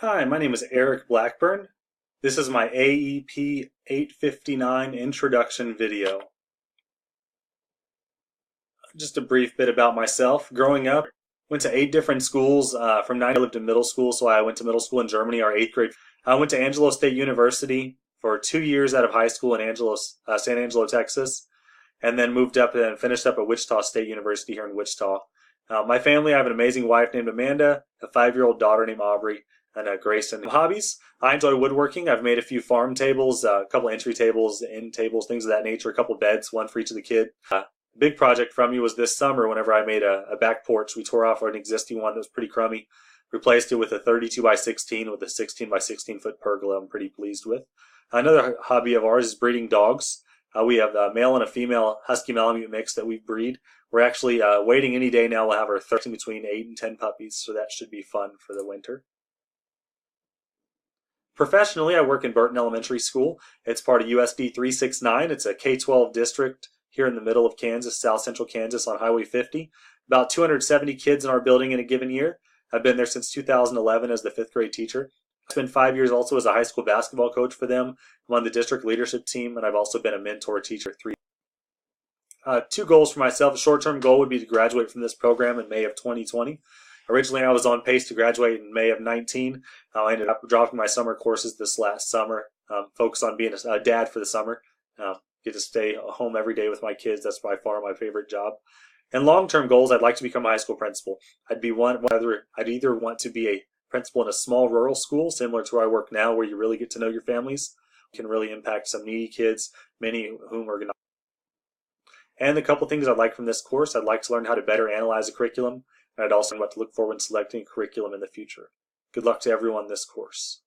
Hi, my name is Eric Blackburn. This is my AEP 859 introduction video. Just a brief bit about myself. Growing up, went to 8 different schools. From 9, I lived in middle school, so I went to middle school in Germany, our 8th grade. I went to Angelo State University for 2 years out of high school in San Angelo, Texas, and then moved up and finished up at Wichita State University here in Wichita. My family, I have an amazing wife named Amanda, a 5-year-old daughter named Aubrey, and Grayson. Hobbies, I enjoy woodworking. I've made a few farm tables, a couple entry tables, end tables, things of that nature, a couple beds, one for each of the kids. Big project from me was this summer whenever I made a back porch. We tore off an existing one that was pretty crummy, replaced it with a 32 by 16 with a 16 by 16 foot pergola I'm pretty pleased with. Another hobby of ours is breeding dogs. We have a male and a female Husky Malamute mix that we breed. We're actually waiting any day now. We'll have our 13 between 8 and 10 puppies, so that should be fun for the winter. Professionally, I work in Burton Elementary School. It's part of USD 369. It's a K-12 district here in the middle of Kansas, south central Kansas on Highway 50. About 270 kids in our building in a given year. I've been there since 2011 as the 5th grade teacher. I spent 5 years also as a high school basketball coach for them. I'm on the district leadership team, and I've also been a mentor teacher 3. Two goals for myself. A short-term goal would be to graduate from this program in May of 2020. Originally, I was on pace to graduate in May of 19. I ended up dropping my summer courses this last summer, focused on being a dad for the summer. Get to stay home every day with my kids. That's by far my favorite job. And long-term goals, I'd like to become a high school principal. I'd either want to be a principal in a small rural school, similar to where I work now, where you really get to know your families, can really impact some needy kids, many of whom are going to. And the couple things I'd like from this course, I'd like to learn how to better analyze a curriculum, and I'd also know what to look for when selecting a curriculum in the future. Good luck to everyone this course.